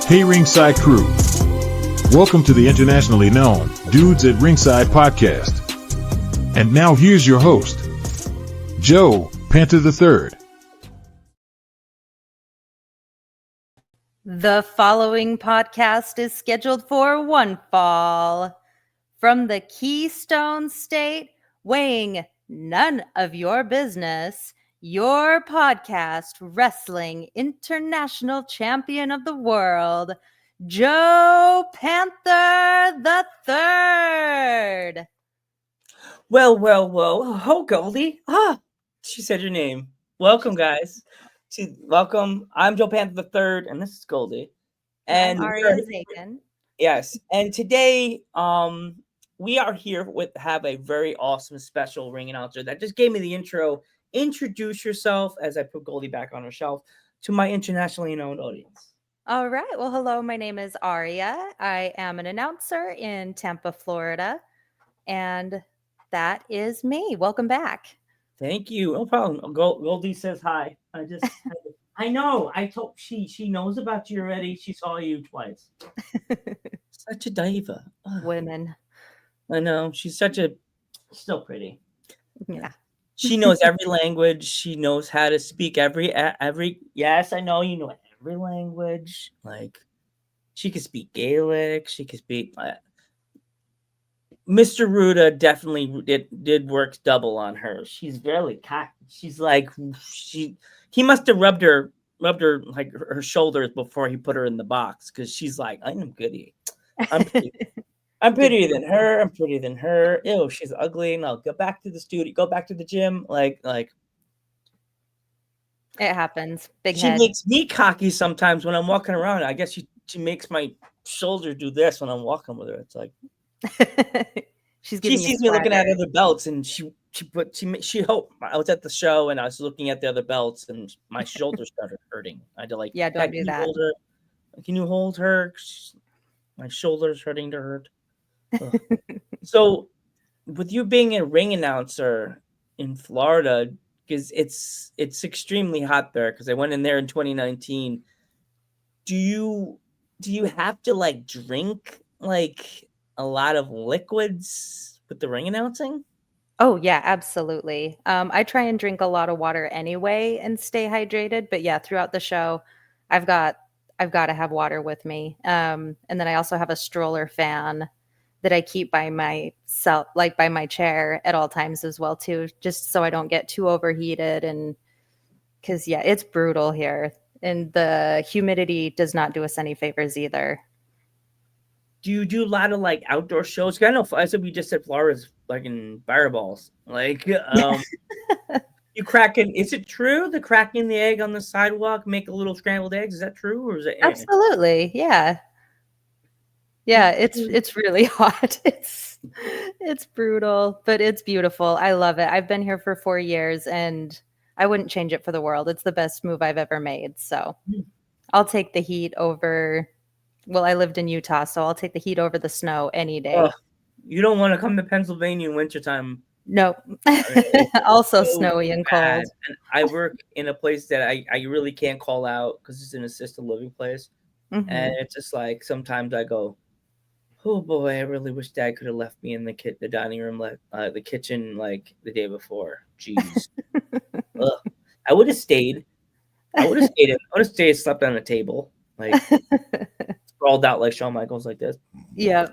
Hey Ringside crew, welcome to the internationally known Dudes at Ringside podcast. And now here's your host, Joe Panther III. The following podcast is scheduled for one fall. From the Keystone State, weighing none of your business, your podcast wrestling international champion of the world, Joe Panther the Third. Well. Oh, Goldie. She said your name. Welcome, guys. Welcome. I'm Joe Panther the Third, and this is Goldie. And I'm Aria Zagan. Yes. And today, we are here have a very awesome special ring announcer that just gave me the intro. Introduce yourself as I put Goldie back on her shelf to my internationally known audience. All right. Well, hello. My name is Aria. I am an announcer in Tampa, Florida. And that is me. Welcome back. Thank you. No problem. Goldie says hi. I know. I told she knows about you already. She saw you twice. Such a diva. Women. I know. She's still pretty. Yeah. She knows every language. She knows how to speak every. Yes, I know. You know every language. Like, she could speak Gaelic. She could speak. Mr. Ruda definitely did work double on her. She's very cocky. She's like he must have rubbed her like her shoulders before he put her in the box, because she's like, I'm goody. I'm pretty. I'm prettier than her. I'm prettier than her. Ew, she's ugly. And I'll go back to the studio, go back to the gym. Like it happens. Big she head. makes me cocky sometimes when I'm walking around. I guess she makes my shoulder do this when I'm walking with her. It's like she sees me looking at other belts, and she hope I was at the show and I was looking at the other belts, and my shoulder started hurting. I had to like, yeah, don't do that. Can you hold her? My shoulder's starting to hurt. So, with you being a ring announcer in Florida, because it's extremely hot there, because I went in there in 2019. Do you have to like drink like a lot of liquids with the ring announcing? Oh yeah, absolutely. I try and drink a lot of water anyway and stay hydrated. But yeah, throughout the show, I've got to have water with me. And then I also have a stroller fan that I keep by myself, like by my chair at all times as well too, just so I don't get too overheated. And because yeah, it's brutal here, and the humidity does not do us any favors either. Do you do a lot of like outdoor shows? I know I said we just said Florida's like in fireballs. Like, you cracking? Is it true the cracking the egg on the sidewalk make a little scrambled eggs? Is that true, or is it absolutely? Yeah. Yeah, it's really hot. It's brutal, but it's beautiful. I love it. I've been here for 4 years, and I wouldn't change it for the world. It's the best move I've ever made. So I'll take the heat over. Well, I lived in Utah, so I'll take the heat over the snow any day. Oh, you don't want to come to Pennsylvania in wintertime. Nope. Also so snowy and cold. And I work in a place that I really can't call out because it's an assisted living place. Mm-hmm. And it's just like sometimes I go, oh boy, I really wish Dad could have left me in the dining room, the kitchen, like the day before. Jeez. I would have stayed. Slept on a table, like sprawled out like Shawn Michaels, like this. Yeah.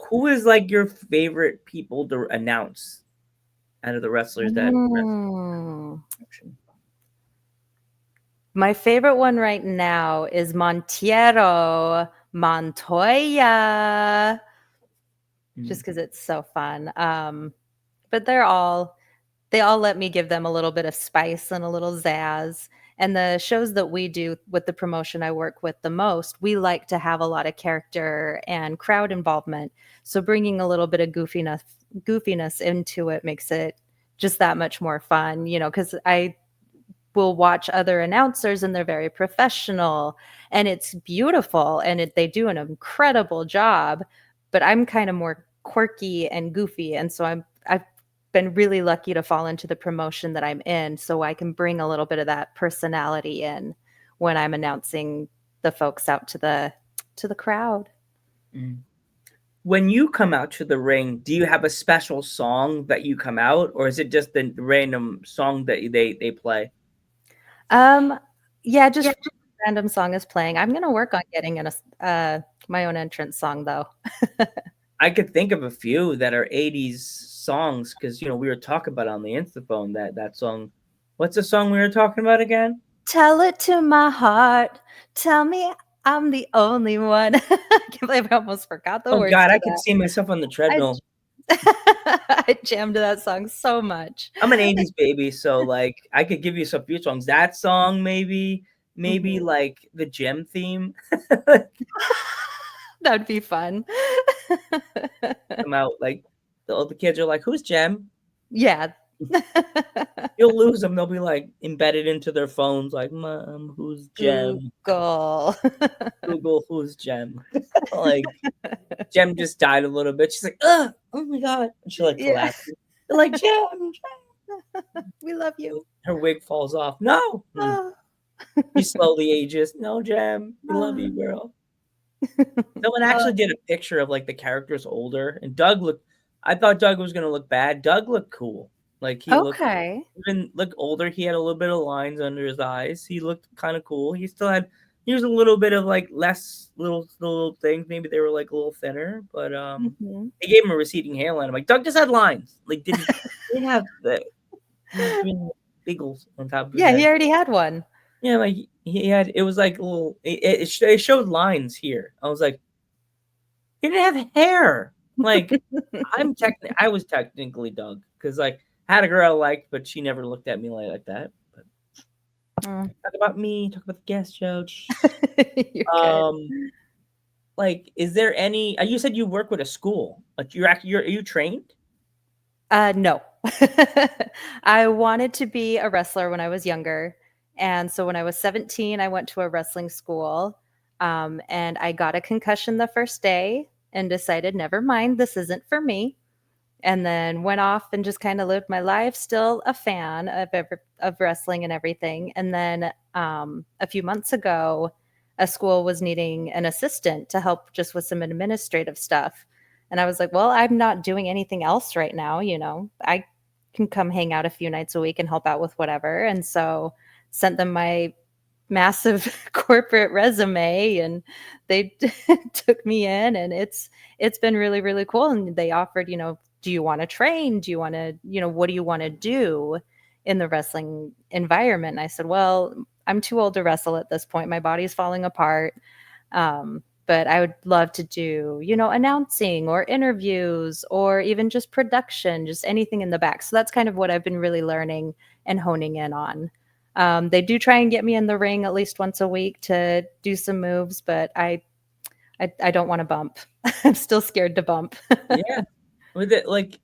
Who is like your favorite people to announce out of the wrestlers that? My favorite one right now is Monteiro Montoya, just because it's so fun. But they all let me give them a little bit of spice and a little zazz. And the shows that we do with the promotion I work with the most, we like to have a lot of character and crowd involvement. So bringing a little bit of goofiness into it makes it just that much more fun, because I will watch other announcers and they're very professional and it's beautiful and they do an incredible job, but I'm kind of more quirky and goofy, and so I've been really lucky to fall into the promotion that I'm in, so I can bring a little bit of that personality in when I'm announcing the folks out to the crowd. Mm. When you come out to the ring, do you have a special song that you come out, or is it just the random song that they play? Yeah, just random song is playing. I'm gonna work on getting in my own entrance song though. I could think of a few that are 80s songs because we were talking about on the Instaphone that song. What's the song we were talking about again? Tell it to my heart. Tell me I'm the only one. I can't believe I almost forgot the Oh words God, to I could that. see myself on the treadmill. I jammed to that song so much. I'm an 80s baby, so like I could give you some few songs. That song, maybe Mhm. like the gem theme. That'd be fun. Come out like all the kids are like, "Who's Gem?" Yeah. You'll lose them. They'll be like embedded into their phones, like, "Mom, who's Gem?" Google. Google, who's Gem? Like Gem just died a little bit. She's like, "Ugh, oh my God!" And she like Yeah. collapses. They're like, "Gem." We love you. Her wig falls off. No. Oh. He slowly ages. No, Gem. We love you, girl. Someone actually did a picture of like the characters older, and Doug looked. I thought Doug was gonna look bad. Doug looked cool. Like he looked Okay. even look older. He had a little bit of lines under his eyes. He looked kind of cool. He still had. He was a little bit of like less little things. Maybe they were like a little thinner, but Mhm. they gave him a receding hairline. I'm like, Doug just had lines. Like didn't have the beagles on top of his Yeah, head. he already had one. Yeah, like he had. It was like a little. It showed lines here. I was like, he didn't have hair. Like I was technically Doug because like I had a girl I liked, but she never looked at me like that. But Mm. talk about me. Talk about the guest show. You're good. Um, like, is there any? You said you work with a school. Like, are you trained? No. I wanted to be a wrestler when I was younger. And so when I was 17, I went to a wrestling school. And I got a concussion the first day and decided, never mind, this isn't for me. And then went off and just kind of lived my life, still a fan of wrestling and everything. And then a few months ago, a school was needing an assistant to help just with some administrative stuff. And I was like, well, I'm not doing anything else right now. I can come hang out a few nights a week and help out with whatever. And so sent them my massive corporate resume and they took me in, and it's been really, really cool. And they offered, do you want to train? Do you want to, what do you want to do in the wrestling environment? And I said, well, I'm too old to wrestle at this point. My body's falling apart. But I would love to do, announcing or interviews or even just production, just anything in the back. So that's kind of what I've been really learning and honing in on. They do try and get me in the ring at least once a week to do some moves, but I don't want to bump. I'm still scared to bump. Yeah. With it, like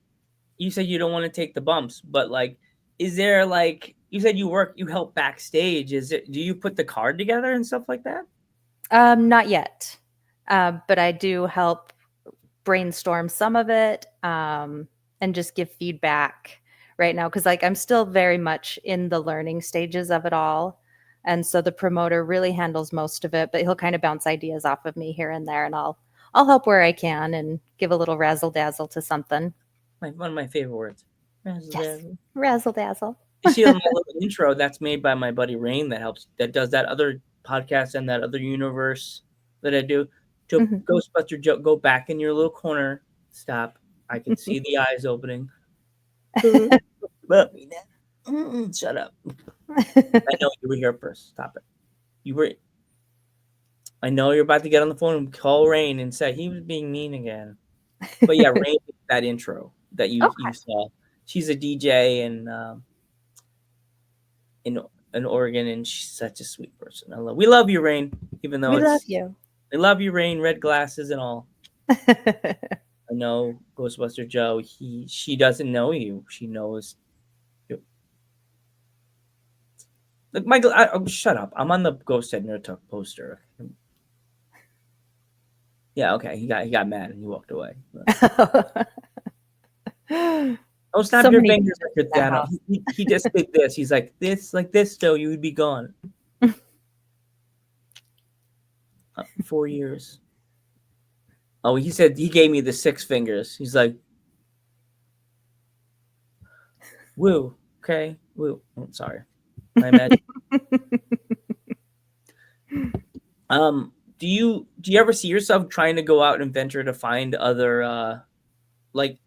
you said, you don't want to take the bumps, but like, is there like you said you help backstage? Do you put the card together and stuff like that? Not yet, but I do help brainstorm some of it, and just give feedback right now because like I'm still very much in the learning stages of it all. And so the promoter really handles most of it, but he'll kind of bounce ideas off of me here and there, and I'll help where I can and give a little razzle dazzle to something. One of my favorite words. Yes, razzle dazzle. You see on my little intro that's made by my buddy Rain that does that other podcast and that other universe that I do. To Ghostbuster Joe, go back in your little corner. Stop. I can see the eyes opening. Shut up. I know you were here first. Stop it. I know you're about to get on the phone and call Rain and say he was being mean again. But yeah, Rain did that intro that you saw. She's a DJ and in Oregon, and she's such a sweet person. We love you, Rain. Even though We love it's you. I love you, Rain. Red glasses and all. I know Ghostbuster Joe. She doesn't know you. She knows you. Look, Michael. Shut up. I'm on the Ghost Head Nerd Talk poster. Yeah. Okay. He got mad and he walked away. Oh, snap So your many fingers pictures like in your that dad. house. He just did this. He's like this, Joe. You would be gone. 4 years. Oh, he said he gave me the 6 fingers. He's like, woo. Okay, woo. Oh, sorry. I imagine. Do you ever see yourself trying to go out and venture to find other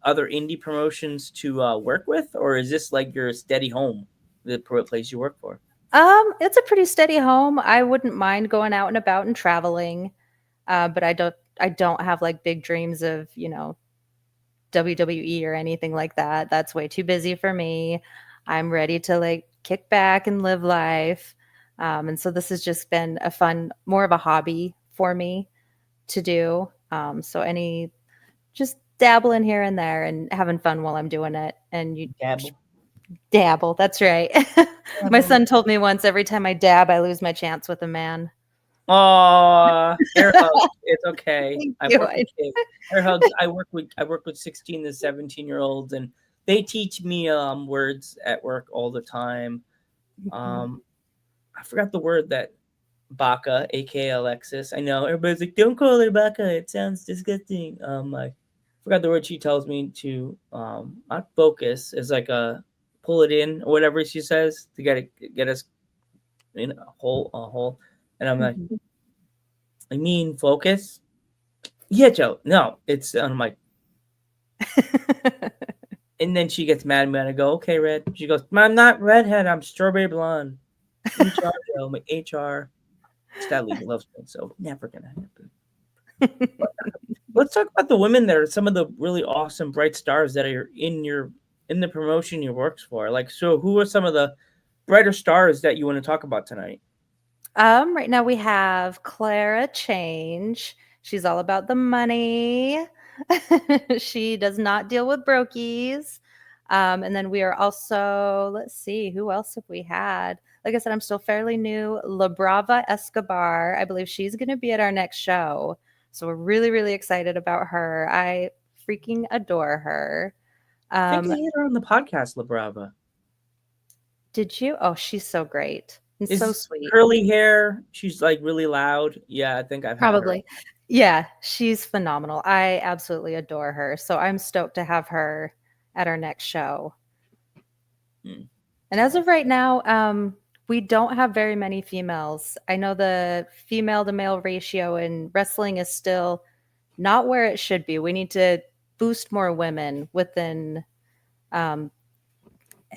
other indie promotions to work with, or is this like your steady home, the place you work for? It's a pretty steady home. I wouldn't mind going out and about and traveling, but I don't have like big dreams of, WWE or anything like that. That's way too busy for me. I'm ready to like kick back and live life. And so this has just been more of a hobby for me to do. Just dabbling here and there and having fun while I'm doing it. And you Dabble. dabble. That's right. My son told me once, every time I dab, I lose my chance with a man. Aw, air hugs. It's okay. Thank I you. work with kids. Air hugs. I work with 16 to 17-year-olds, and they teach me words at work all the time. I forgot the word that Baka, aka Alexis. I know everybody's like, don't call her Baka. It sounds disgusting. I forgot the word she tells me to not focus. Is like a pull it in or whatever she says to get us in a hole. And I'm like, I mean, focus. Yeah, Joe. No, it's. I'm like, and then she gets mad at me, and I go, okay, Red. She goes, I'm not redhead. I'm strawberry blonde. HR, Joe. My HR. Sadly, loves me, so never gonna happen. Let's talk about the women that are some of the really awesome, bright stars that are in the promotion you works for. Like, so who are some of the brighter stars that you want to talk about tonight? Right now we have Clara Change. She's all about the money. She does not deal with brokies. And then we are also, let's see, who else have we had? Like I said, I'm still fairly new. La Brava Escobar. I believe she's going to be at our next show. So we're really, really excited about her. I freaking adore her. I think I had her on the podcast, La Brava. Did you? Oh, she's so great and so sweet. Curly hair. She's like really loud. Yeah, I think I've had her. Probably. Yeah, she's phenomenal. I absolutely adore her. So I'm stoked to have her at our next show. And as of right now, we don't have very many females. I know the female to male ratio in wrestling is still not where it should be. We need to boost more women within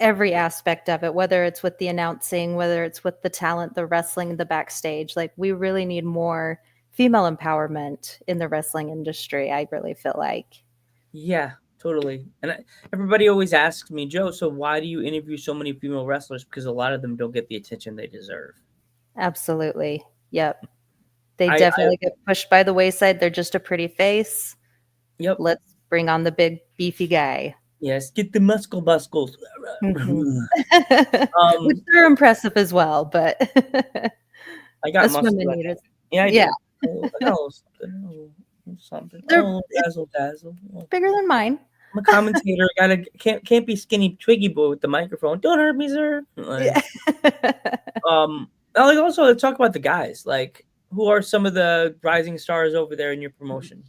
every aspect of it, whether it's with the announcing, whether it's with the talent, the wrestling, the backstage. Like, we really need more female empowerment in the wrestling industry, I really feel like. Yeah, totally. And everybody always asks me, Joe, so why do you interview so many female wrestlers? Because a lot of them don't get the attention they deserve. Absolutely. Yep. They definitely get pushed by the wayside. They're just a pretty face. Yep. Let's bring on the big beefy guy. Yes, get the muscles. Which they're impressive as well, but I got muscle. Yeah, I do. I got something. They're dazzle. bigger than mine. I'm a commentator. Can't be skinny Twiggy boy with the microphone. Don't hurt me, sir. Like, also let's talk about the guys. Like, who are some of the rising stars over there in your promotion?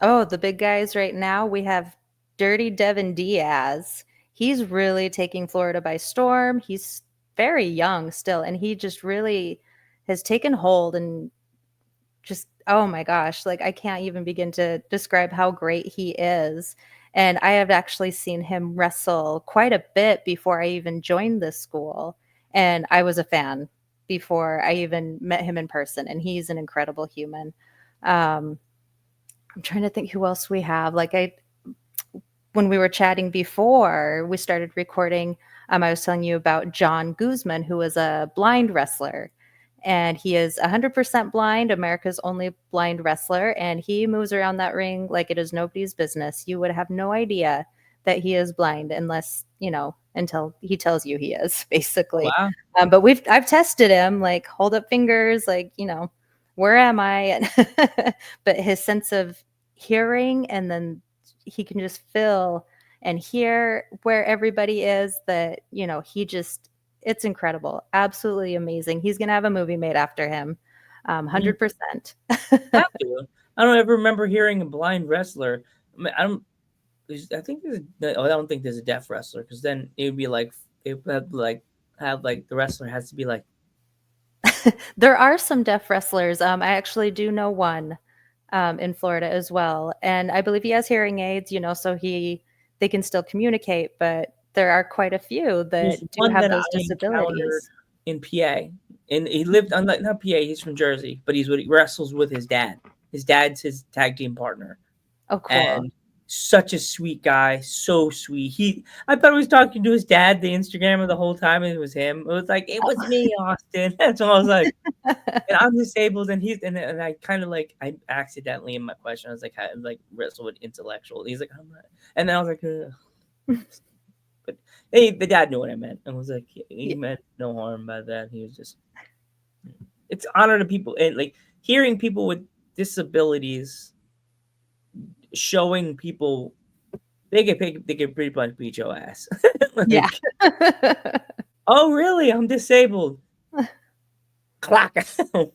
Oh, the big guys right now. We have Dirty Devin Diaz. He's really taking Florida by storm. He's very young still, and he just really has taken hold and just, oh my gosh, like, I can't even begin to describe how great he is. And I have actually seen him wrestle quite a bit before I even joined this school. And I was a fan before I even met him in person. And he's an incredible human. I'm trying to think who else we have. When we were chatting before we started recording, I was telling you about John Guzman, who was a blind wrestler. And he is 100% blind, America's only blind wrestler. And he moves around that ring like it is nobody's business. You would have no idea that he is blind unless, until he tells you he is, basically. Wow. But I've tested him, like hold up fingers, like, where am I? But his sense of hearing, and then he can just feel and hear where everybody is, that, it's incredible. Absolutely amazing. He's going to have a movie made after him. 100%. Have to. I don't ever remember hearing a blind wrestler. I mean, I don't think there's a deaf wrestler, because then it would be like, it would have the wrestler has to be like. There are some deaf wrestlers. I actually do know one in Florida as well. And I believe he has hearing aids, so they can still communicate, but there are quite a few that do have those disabilities. In PA, and he lived on not PA. He's from Jersey, but he wrestles with his dad. His dad's his tag team partner. Oh, cool! And such a sweet guy, so sweet. I thought he was talking to his dad, the Instagrammer, the whole time, and it was him. It was like, it was me, Austin. That's what I was like. And I'm disabled, and and I kind of like, I accidentally in my question, I was like, I wrestle with intellectual. He's like, I'm not, and then I was like, ugh. But the dad knew what I meant, and was like, he meant no harm by that. He was just, it's honor to people, and like hearing people with disabilities, showing people they can pretty much beat your ass. Yeah. Oh, really? I'm disabled. Clock.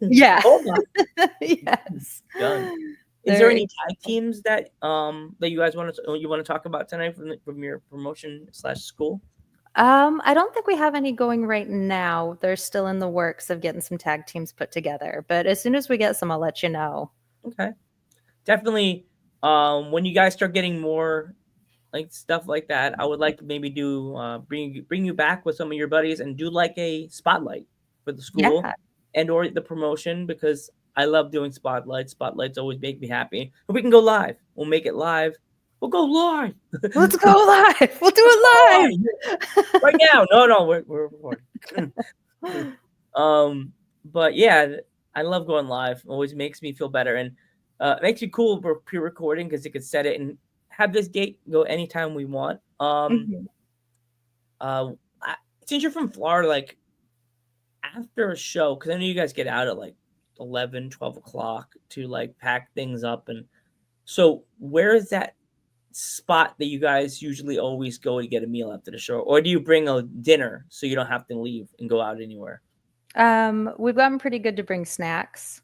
Yeah. Hold on. Yes. Done. Is there any tag teams that you guys want to talk about tonight from your promotion / school? I don't think we have any going right now. They're still in the works of getting some tag teams put together, but as soon as we get some, I'll let you know. Okay. Definitely. When you guys start getting more like stuff like that, I would like to maybe do bring you back with some of your buddies and do like a spotlight for the school and or the promotion, because I love doing spotlights. Spotlights always make me happy. But we can go live. We'll make it live. We'll go live. Let's go live. We'll do it live right now. No, we're recording. But yeah, I love going live. It always makes me feel better, and it makes you cool for pre-recording, because you could set it and have this gate go anytime we want. Since you're from Florida, like after a show, because I know you guys get out at like 11, 12 o'clock to like pack things up, and so where is that spot that you guys usually always go to get a meal after the show, or do you bring a dinner so you don't have to leave and go out anywhere? We've gotten pretty good to bring snacks,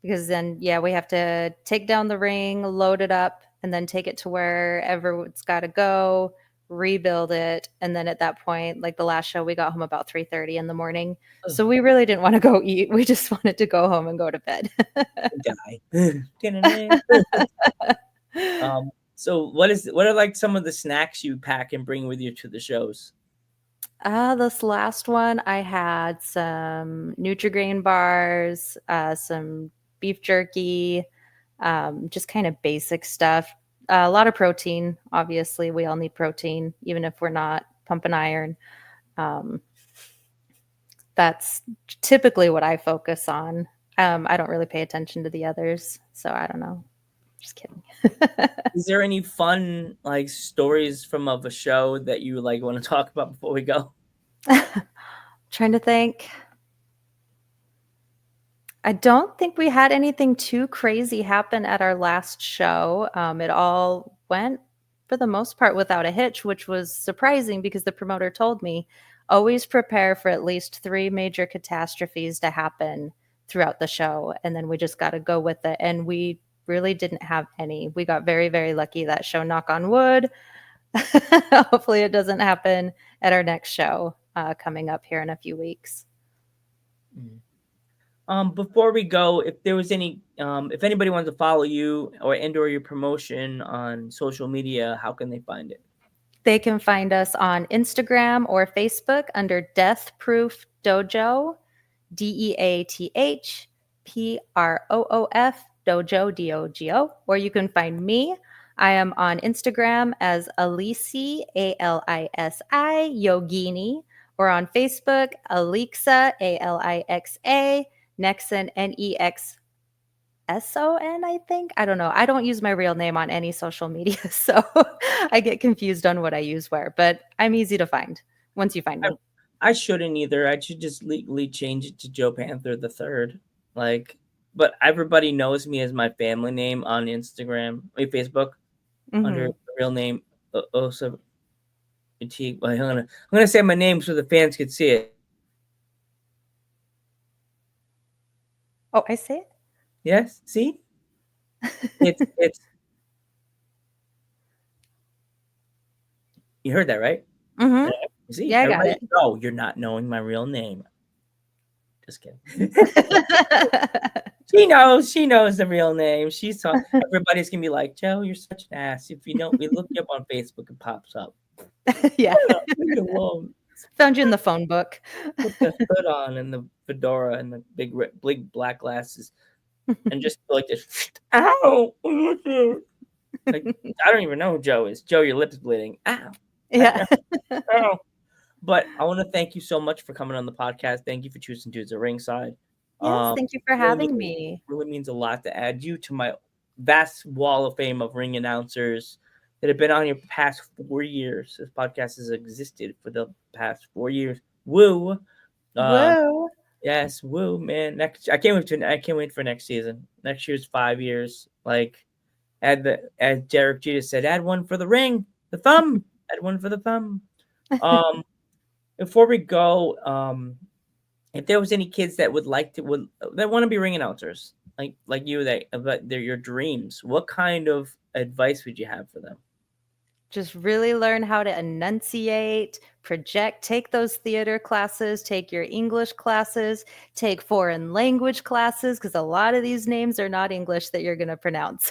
because then we have to take down the ring, load it up, and then take it to wherever it's got to go, rebuild it, and then at that point, like the last show, we got home about 3:30 in the morning. So we really didn't want to go eat. We just wanted to go home and go to bed. Die. So what are like some of the snacks you pack and bring with you to the shows? This last one, I had some Nutri-Grain bars, some beef jerky, just kind of basic stuff. A lot of protein. Obviously, we all need protein, even if we're not pumping iron. That's typically what I focus on. I don't really pay attention to the others, so I don't know. Just kidding. Is there any fun like stories from a show that you like want to talk about before we go? Trying to think. I don't think we had anything too crazy happen at our last show. It all went, for the most part, without a hitch, which was surprising, because the promoter told me, always prepare for at least 3 major catastrophes to happen throughout the show, and then we just got to go with it. And we really didn't have any. We got very, very lucky that show, knock on wood. Hopefully it doesn't happen at our next show coming up here in a few weeks. Before we go, if there was any, if anybody wants to follow you or your promotion on social media, how can they find it? They can find us on Instagram or Facebook under Death Proof Dojo, DEATHPROOF Dojo, DOGO, or you can find me I am on Instagram as Alisi, Alisi Yogini, or on Facebook, Alixa, Alixa, Nexon, Nexson, I think. I don't know. I don't use my real name on any social media, so I get confused on what I use where, but I'm easy to find once you find me. I shouldn't either. I should just legally change it to Joe Panther the Third. Like, but everybody knows me as my family name on Instagram, Facebook, under the real name. Osa Fatigue. Well, I'm gonna say my name so the fans can see it. Oh, I say it? Yes, see, it's. You heard that, right? Mm-hmm. See, Yeah, I got everybody. it. No, you're not knowing my real name. Just kidding. She knows the real name. She saw. Everybody's gonna be like, Joe, you're such an ass. If you don't, we look you up on Facebook, it pops up. Yeah. Leave it alone. Found you in the phone book. Put the hood on and the fedora and the big black glasses, and just like this. Ow! Like, I don't even know who Joe is. Joe, your lip is bleeding. Ow! Yeah. Ow! But I want to thank you so much for coming on the podcast. Thank you for choosing Dudes at Ringside. Yes, thank you for having me. Really means a lot to add you to my vast wall of fame of ring announcers that have been on here past 4 years. This podcast has existed for the past 4 years. Woo! Whoa. Yes, woo, man. I can't wait for next season. Next year's 5 years. Like, as Derek Jeter said, add one for the ring, the thumb. Add one for the thumb. Before we go, if there was any kids that would want to be ring announcers, like you, about your dreams, what kind of advice would you have for them? Just really learn how to enunciate, project, take those theater classes, take your English classes, take foreign language classes, because a lot of these names are not English that you're going to pronounce.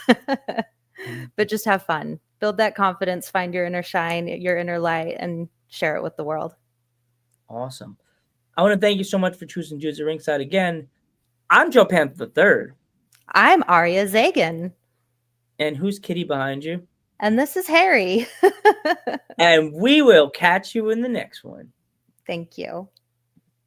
But just have fun. Build that confidence, find your inner shine, your inner light, and share it with the world. Awesome. I want to thank you so much for choosing Dudes at Ringside again. I'm Joe Panther III. I'm Aria Zagan. And who's Kitty behind you? And this is Harry. And we will catch you in the next one. Thank you.